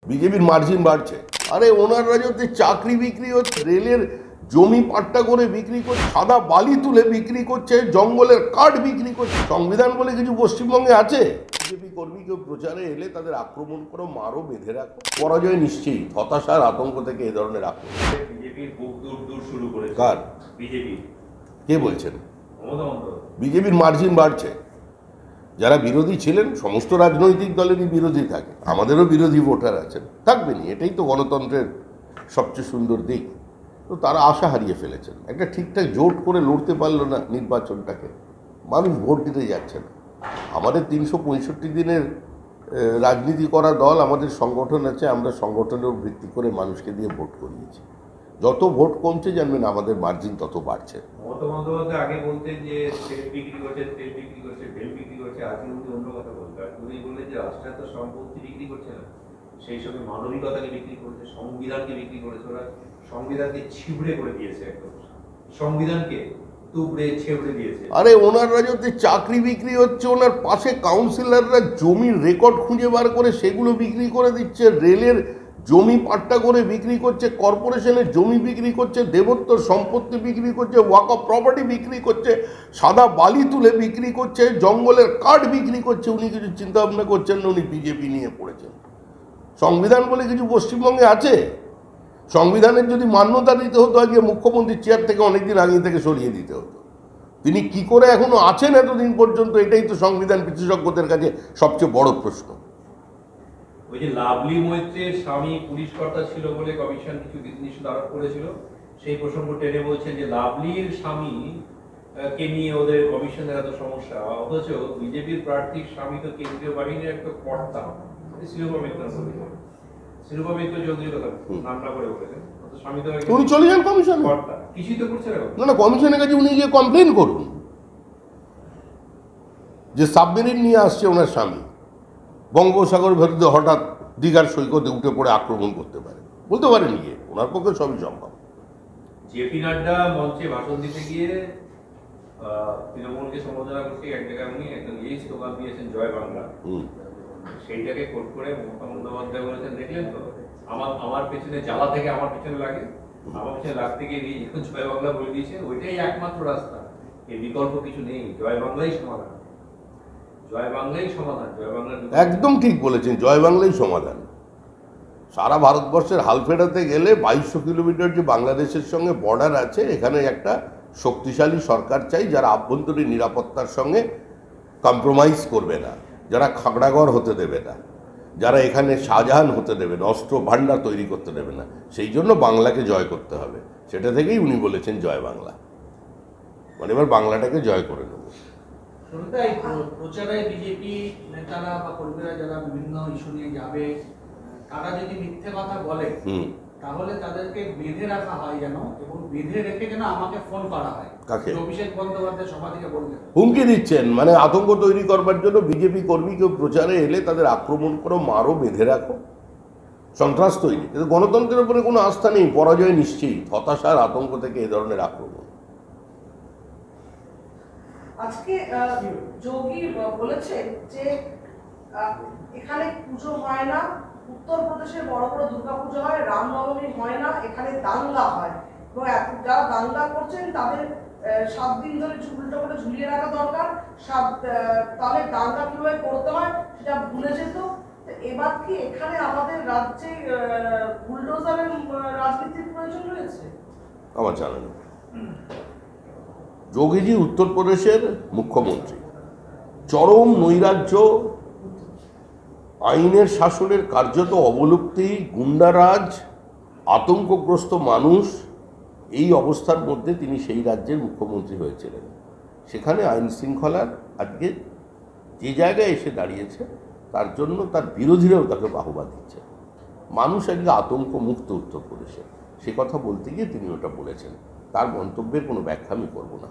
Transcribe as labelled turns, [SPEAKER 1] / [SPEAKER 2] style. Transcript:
[SPEAKER 1] বিজেপির মার্জিন বাড়ছে। আরে ওনার রাজত্বে চাকরি বিক্রি হচ্ছে, রেলের জমি পাট্টা করে বিক্রি করছে, সাদা বালি তুলে বিক্রি করছে, জঙ্গলের কাঠ বিক্রি করছে। সংবিধান বলে কিছু পশ্চিমবঙ্গে আছে? বিজেপি কর্মী কেউ প্রচারে এলে তাদের আক্রমণ করো, মারো, বেঁধে রাখো। পরাজয় নিশ্চয়ই, হতাশার আতঙ্ক থেকে এ ধরনের আক্রমণ।
[SPEAKER 2] বিজেপির বুক দূর শুরু করেছে।
[SPEAKER 1] কার?
[SPEAKER 2] বিজেপি।
[SPEAKER 1] কে বলছেন?
[SPEAKER 2] মমতা বন্দ্যোপাধ্যায়।
[SPEAKER 1] বিজেপির মার্জিন বাড়ছে। যারা বিরোধী ছিলেন, সমস্ত রাজনৈতিক দলেরই বিরোধী থাকে, আমাদেরও বিরোধী ভোটার আছেন, থাকবেনই, এটাই তো গণতন্ত্রের সবচেয়ে সুন্দর দিক। তো তারা আশা হারিয়ে ফেলেছেন, একটা ঠিকঠাক জোট করে লড়তে পারলো না নির্বাচনটাকে, মানুষ ভোট দিতে যাচ্ছে না। আমাদের 365 দিনের রাজনীতি করা দল, আমাদের সংগঠন আছে, আমরা সংগঠনের ভিত্তি করে মানুষকে দিয়ে ভোট করিয়েছি। যত ভোট কমছে জানবেন আমাদের মার্জিন তত বাড়ছে।
[SPEAKER 2] মমতা বন্দ্যোপাধ্যায় আগে বলতেন যে তেল বিক্রি করছে, তেল বিক্রি করছে, বেল বিক্রি করছে, আজকে উনি অন্য কথা বলতেন। উনি বললেন যে রাষ্ট্রায়ত্ত সম্পত্তি বিক্রি করছে না, সেই সঙ্গে মানবিকতাকে বিক্রি করেছে, সংবিধানকে বিক্রি করেছে। ওরা সংবিধানকে ছিবড়ে করে দিয়েছে, একদম সংবিধানকে তুবড়ে ছেবড়ে দিয়েছে।
[SPEAKER 1] আরে ওনার রাজত্বে চাকরি বিক্রি হচ্ছে, ওনার পাশে কাউন্সিলররা জমির রেকর্ড খুঁজে বার করে সেগুলো বিক্রি করে দিচ্ছে, রেলের জমি পাট্টা করে বিক্রি করছে, কর্পোরেশনের জমি বিক্রি করছে, দেবোত্তর সম্পত্তি বিক্রি করছে, ওয়াকফ প্রপার্টি বিক্রি করছে, সাদা বালি তুলে বিক্রি করছে, জঙ্গলের কাঠ বিক্রি করছে। উনি কিছু চিন্তা ভাবনা করছেন না, উনি বিজেপি নিয়ে পড়েছেন। সংবিধান বলে কিছু পশ্চিমবঙ্গে আছে? সংবিধানের যদি মান্যতা দিতে হতো, আজকে মুখ্যমন্ত্রীর চেয়ার থেকে অনেকদিন আগে থেকে সরিয়ে দিতে হতো। তিনি কি করে এখনো আছেন এতদিন পর্যন্ত, এটাই তো সংবিধান বিশেষজ্ঞদের কাছে সবচেয়ে বড় প্রশ্ন।
[SPEAKER 2] ওই যে লাভলি মৈত্রের স্বামী পুলিশ কর্তা ছিল বলে কমিশন কিছু বিধিনিষেধ আরোপ করেছিল, সেই প্রসঙ্গ টেনে বলছেন যে লাভলির স্বামী কে নিয়ে ওদের কমিশনের এত সমস্যা, অথচ বিজেপির প্রার্থীর স্বামী তো কেন্দ্রীয় বাহিনীর একটা কর্তা, শিরোপা মিত্র শিরোপা মিত্র চৌধুরীর কথা নাম না করে বলেছেন। স্বামী তো
[SPEAKER 1] উনি চলে যান কমিশনে,
[SPEAKER 2] কর্তা, কিছুই তো করছে না।
[SPEAKER 1] না, কমিশনের কাছে উনি গিয়ে কমপ্লেন করুন যে সাবমেরিন নিয়ে আসছে ওনার স্বামী, বঙ্গোপসাগর বিরুদ্ধে হঠাৎ দীঘার সৈকতে উঠে পড়ে আক্রমণ করতে পারে, বলতে পারেন গিয়ে, ওনার পক্ষে সবই সম্ভব।
[SPEAKER 2] জেপি নাড্ডা মঞ্চে ভাষণ দিতে গিয়ে তৃণমূলকে সমালোচনা করতে এক জায়গায় উনি একজন এই স্লোগান দিয়েছেন, জয় বাংলা। সেইটাকে কোট করে মমতা বন্দ্যোপাধ্যায় বলেছেন, দেখলেন তো আমার পেছনে জ্বালা থেকে আমার পেছনে লাগে, আমার পেছনে লাগতে গিয়ে জয় বাংলা বলে দিয়েছে। ওইটাই একমাত্র রাস্তা, এর বিকল্প কিছু নেই। জয় বাংলাই সমাধান, জয় বাংলাই সমাধান, জয় বাংলা।
[SPEAKER 1] একদম ঠিক বলেছেন, জয় বাংলাই সমাধান। সারা ভারতবর্ষের হাল ফেরাতে গেলে 2200 কিলোমিটার যে বাংলাদেশের সঙ্গে বর্ডার আছে, এখানে একটা শক্তিশালী সরকার চাই, যারা আভ্যন্তরীণ নিরাপত্তার সঙ্গে কম্প্রোমাইজ করবে না, যারা খাগড়াগড় হতে দেবে না, যারা এখানে শাহজাহান হতে দেবে না, অস্ত্র ভান্ডার তৈরি করতে দেবে না। সেই জন্য বাংলাকে জয় করতে হবে, সেটা থেকেই উনি বলেছেন জয় বাংলা, মানে এবার বাংলাটাকে জয় করে নেব।
[SPEAKER 3] প্রচারে বিজেপি নেতারা বা কর্মীরা যারা বিভিন্ন ইস্যু নিয়ে যাবে, তারা যদি মিথ্যে কথা বলে তাহলে তাদেরকে বেঁধে রাখা হয় যেন, এবং বেঁধে রেখে যেন আমাকে ফোন করা হয়।
[SPEAKER 1] কাকে?
[SPEAKER 3] অভিষেক বন্দ্যোপাধ্যায় সভা থেকে বললেন,
[SPEAKER 1] হুমকি দিচ্ছেন, মানে আতঙ্ক তৈরি করবার জন্য। বিজেপি কর্মী কেউ প্রচারে এলে তাদের আক্রমণ করো, মারো, বেঁধে রাখো, সন্ত্রাস তৈরি। কিন্তু গণতন্ত্রের উপরে কোনো আস্থা নেই, পরাজয় নিশ্চয়ই, হতাশার আতঙ্ক থেকে এ ধরনের আক্রমণ।
[SPEAKER 4] আজকে যোগী বলেছেন যে এখানে পুজো হয় না, উত্তরপ্রদেশের বড় বড় দুর্গাপুজো হয়, রামনবমী হয় না, এখানে দাঙ্গা হয়, এবং যারা দাঙ্গা করছেন তাদের 7 দিন ধরে উল্টো করে ঝুলিয়ে রাখা দরকার। তাহলে দাঙ্গা কিভাবে করতে হয় সেটা ভুলে যেত। এবার কি এখানে আমাদের রাজ্যে বুলডোজারের রাজনীতির প্রয়োজন রয়েছে?
[SPEAKER 1] আমার জানা নেই। যোগীজি উত্তরপ্রদেশের মুখ্যমন্ত্রী, চরম নৈরাজ্য, আইনের শাসনের কার্যত অবলুপ্তি, গুন্ডারাজ, আতঙ্কগ্রস্ত মানুষ, এই অবস্থার মধ্যে তিনি সেই রাজ্যের মুখ্যমন্ত্রী হয়েছিলেন। সেখানে আইন শৃঙ্খলার আজকে যে জায়গায় এসে দাঁড়িয়েছে, তার জন্য তার বিরোধীরাও তাকে বাহবা দিচ্ছে। মানুষ আজকে আতঙ্ক মুক্ত উত্তরপ্রদেশে, সে কথা বলতে গিয়ে তিনি ওটা বলেছেন। তার মন্তব্যের কোনো ব্যাখ্যা আমি করব না।